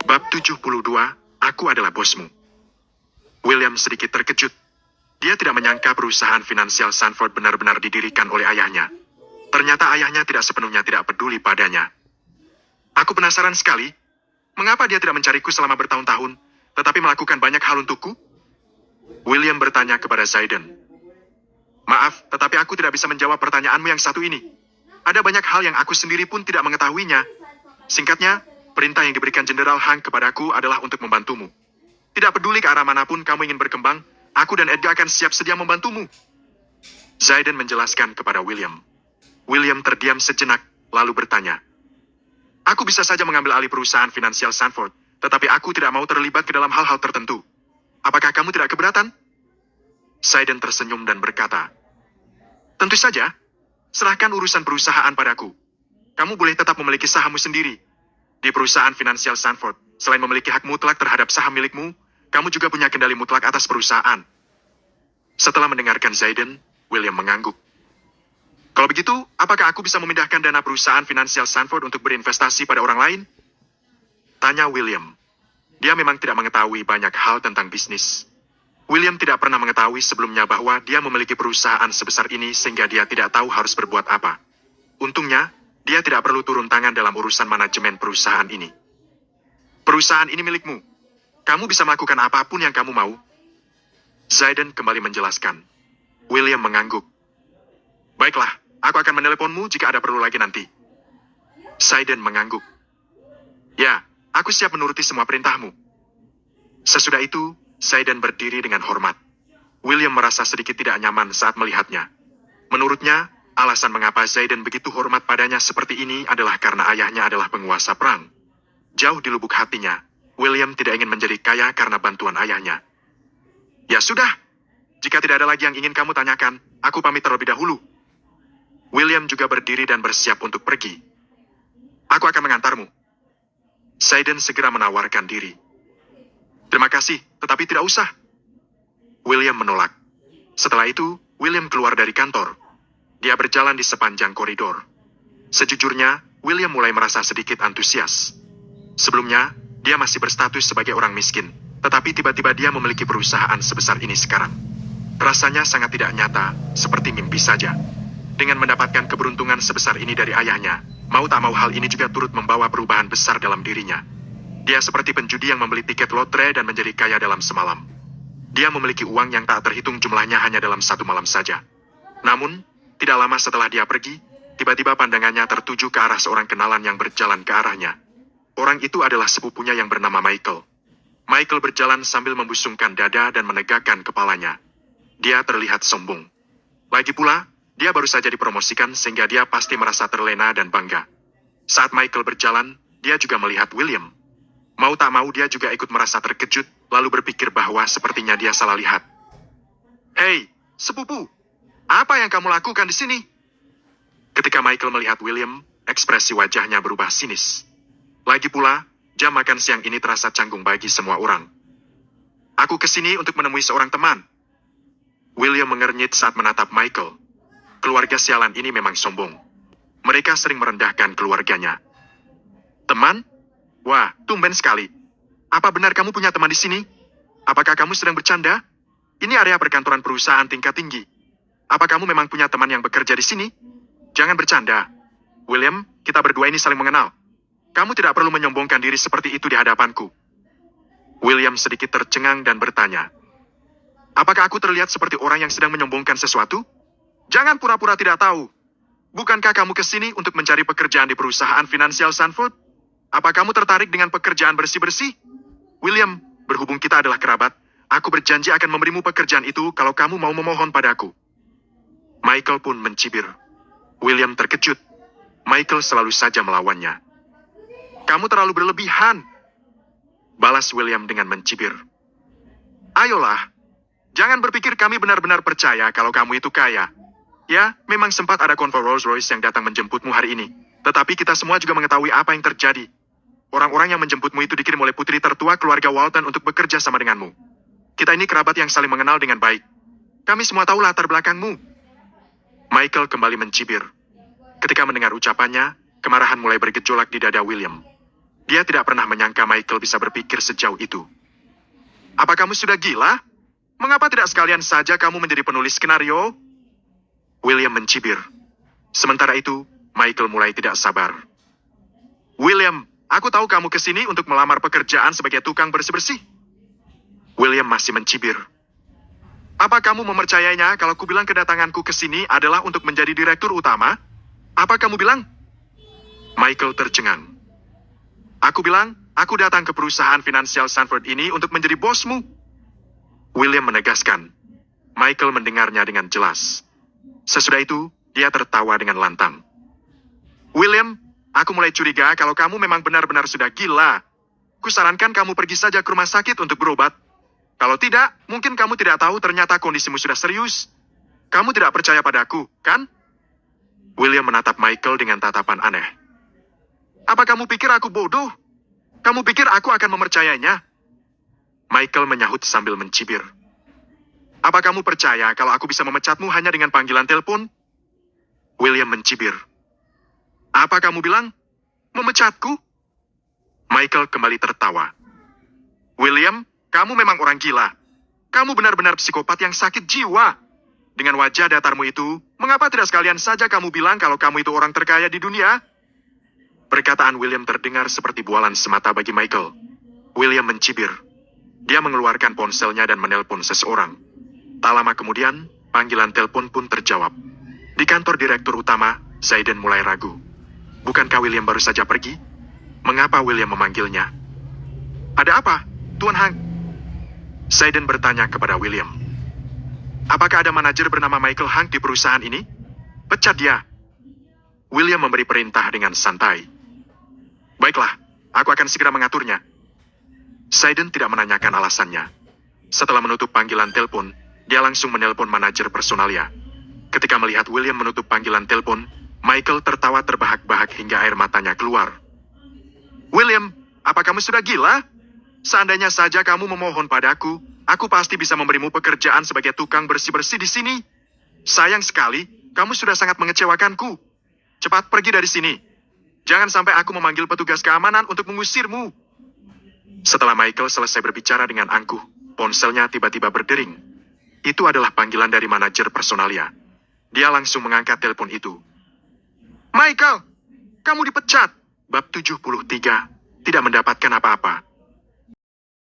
Bab 72, Aku adalah bosmu. William sedikit terkejut. Dia tidak menyangka perusahaan finansial Sanford benar-benar didirikan oleh ayahnya. Ternyata ayahnya tidak sepenuhnya tidak peduli padanya. Aku penasaran sekali, mengapa dia tidak mencariku selama bertahun-tahun, tetapi melakukan banyak hal untukku? William bertanya kepada Zayden. Maaf, tetapi aku tidak bisa menjawab pertanyaanmu yang satu ini. Ada banyak hal yang aku sendiri pun tidak mengetahuinya. Singkatnya, perintah yang diberikan Jenderal Hank kepadaku adalah untuk membantumu. Tidak peduli ke arah manapun kamu ingin berkembang, aku dan Edgar akan siap sedia membantumu. Zayden menjelaskan kepada William. William terdiam sejenak, lalu bertanya. Aku bisa saja mengambil alih perusahaan finansial Sanford, tetapi aku tidak mau terlibat ke dalam hal-hal tertentu. Apakah kamu tidak keberatan? Zayden tersenyum dan berkata, tentu saja, serahkan urusan perusahaan padaku. Kamu boleh tetap memiliki sahammu sendiri. Di perusahaan finansial Sanford, selain memiliki hak mutlak terhadap saham milikmu, kamu juga punya kendali mutlak atas perusahaan. Setelah mendengarkan Zayden, William mengangguk. Kalau begitu, apakah aku bisa memindahkan dana perusahaan finansial Sanford untuk berinvestasi pada orang lain? Tanya William. Dia memang tidak mengetahui banyak hal tentang bisnis. William tidak pernah mengetahui sebelumnya bahwa dia memiliki perusahaan sebesar ini sehingga dia tidak tahu harus berbuat apa. Untungnya, dia tidak perlu turun tangan dalam urusan manajemen perusahaan ini. Perusahaan ini milikmu. Kamu bisa melakukan apapun yang kamu mau. Zayden kembali menjelaskan. William mengangguk. Baiklah, aku akan meneleponmu jika ada perlu lagi nanti. Zayden mengangguk. Ya, aku siap menuruti semua perintahmu. Sesudah itu, Zayden berdiri dengan hormat. William merasa sedikit tidak nyaman saat melihatnya. Menurutnya, alasan mengapa Zayden begitu hormat padanya seperti ini adalah karena ayahnya adalah penguasa perang. Jauh di lubuk hatinya, William tidak ingin menjadi kaya karena bantuan ayahnya. Ya sudah, jika tidak ada lagi yang ingin kamu tanyakan, aku pamit terlebih dahulu. William juga berdiri dan bersiap untuk pergi. Aku akan mengantarmu. Zayden segera menawarkan diri. Terima kasih, tetapi tidak usah. William menolak. Setelah itu, William keluar dari kantor. Dia berjalan di sepanjang koridor. Sejujurnya, William mulai merasa sedikit antusias. Sebelumnya, dia masih berstatus sebagai orang miskin, tetapi tiba-tiba dia memiliki perusahaan sebesar ini sekarang. Rasanya sangat tidak nyata, seperti mimpi saja. Dengan mendapatkan keberuntungan sebesar ini dari ayahnya, mau tak mau hal ini juga turut membawa perubahan besar dalam dirinya. Dia seperti penjudi yang membeli tiket lotre dan menjadi kaya dalam semalam. Dia memiliki uang yang tak terhitung jumlahnya hanya dalam satu malam saja. Namun, tidak lama setelah dia pergi, tiba-tiba pandangannya tertuju ke arah seorang kenalan yang berjalan ke arahnya. Orang itu adalah sepupunya yang bernama Michael. Michael berjalan sambil membusungkan dada dan menegakkan kepalanya. Dia terlihat sombong. Lagi pula, dia baru saja dipromosikan sehingga dia pasti merasa terlena dan bangga. Saat Michael berjalan, dia juga melihat William. Mau tak mau dia juga ikut merasa terkejut, lalu berpikir bahwa sepertinya dia salah lihat. Hei, sepupu, apa yang kamu lakukan di sini? Ketika Michael melihat William, ekspresi wajahnya berubah sinis. Lagi pula, jam makan siang ini terasa canggung bagi semua orang. Aku kesini untuk menemui seorang teman. William mengernyit saat menatap Michael. Keluarga sialan ini memang sombong. Mereka sering merendahkan keluarganya. Teman? Wah, tumben sekali. Apa benar kamu punya teman di sini? Apakah kamu sedang bercanda? Ini area perkantoran perusahaan tingkat tinggi. Apa kamu memang punya teman yang bekerja di sini? Jangan bercanda. William, kita berdua ini saling mengenal. Kamu tidak perlu menyombongkan diri seperti itu di hadapanku. William sedikit tercengang dan bertanya. Apakah aku terlihat seperti orang yang sedang menyombongkan sesuatu? Jangan pura-pura tidak tahu. Bukankah kamu kesini untuk mencari pekerjaan di perusahaan finansial Sanford? Apa kamu tertarik dengan pekerjaan bersih-bersih? William, berhubung kita adalah kerabat, aku berjanji akan memberimu pekerjaan itu kalau kamu mau memohon padaku. Michael pun mencibir. William terkejut. Michael selalu saja melawannya. Kamu terlalu berlebihan. Balas William dengan mencibir. Ayolah. Jangan berpikir kami benar-benar percaya kalau kamu itu kaya. Ya, memang sempat ada konvoi Rolls-Royce yang datang menjemputmu hari ini. Tetapi kita semua juga mengetahui apa yang terjadi. Orang-orang yang menjemputmu itu dikirim oleh putri tertua keluarga Walton untuk bekerja sama denganmu. Kita ini kerabat yang saling mengenal dengan baik. Kami semua tahu latar belakangmu. Michael kembali mencibir. Ketika mendengar ucapannya, kemarahan mulai bergejolak di dada William. Dia tidak pernah menyangka Michael bisa berpikir sejauh itu. Apa kamu sudah gila? Mengapa tidak sekalian saja kamu menjadi penulis skenario? William mencibir. Sementara itu, Michael mulai tidak sabar. William, aku tahu kamu ke sini untuk melamar pekerjaan sebagai tukang bersih-bersih. William masih mencibir. Apa kamu mempercayainya kalau kubilang kedatanganku ke sini adalah untuk menjadi direktur utama? Apa kamu bilang? Michael tercengang. Aku bilang, aku datang ke perusahaan finansial Sanford ini untuk menjadi bosmu. William menegaskan. Michael mendengarnya dengan jelas. Sesudah itu, dia tertawa dengan lantang. William, aku mulai curiga kalau kamu memang benar-benar sudah gila. Kusarankan kamu pergi saja ke rumah sakit untuk berobat. Kalau tidak, mungkin kamu tidak tahu ternyata kondisimu sudah serius. Kamu tidak percaya padaku, kan? William menatap Michael dengan tatapan aneh. Apa kamu pikir aku bodoh? Kamu pikir aku akan mempercayainya? Michael menyahut sambil mencibir. Apa kamu percaya kalau aku bisa memecatmu hanya dengan panggilan telepon? William mencibir. Apa kamu bilang? Memecatku? Michael kembali tertawa. William, kamu memang orang gila. Kamu benar-benar psikopat yang sakit jiwa. Dengan wajah datarmu itu, mengapa tidak sekalian saja kamu bilang kalau kamu itu orang terkaya di dunia? Perkataan William terdengar seperti bualan semata bagi Michael. William mencibir. Dia mengeluarkan ponselnya dan menelpon seseorang. Tak lama kemudian, panggilan telepon pun terjawab. Di kantor direktur utama, Zayden mulai ragu. Bukankah William baru saja pergi? Mengapa William memanggilnya? Ada apa, Tuan Hank? Zayden bertanya kepada William. Apakah ada manajer bernama Michael Hank di perusahaan ini? Pecat dia. William memberi perintah dengan santai. Baiklah, aku akan segera mengaturnya. Zayden tidak menanyakan alasannya. Setelah menutup panggilan telepon, dia langsung menelpon manajer personalia. Ketika melihat William menutup panggilan telepon, Michael tertawa terbahak-bahak hingga air matanya keluar. William, apa kamu sudah gila? Seandainya saja kamu memohon padaku, aku pasti bisa memberimu pekerjaan sebagai tukang bersih-bersih di sini. Sayang sekali, kamu sudah sangat mengecewakanku. Cepat pergi dari sini. Jangan sampai aku memanggil petugas keamanan untuk mengusirmu. Setelah Michael selesai berbicara dengan angkuh, ponselnya tiba-tiba berdering. Itu adalah panggilan dari manajer personalia. Dia langsung mengangkat telepon itu. Michael, kamu dipecat. Bab 73, tidak mendapatkan apa-apa.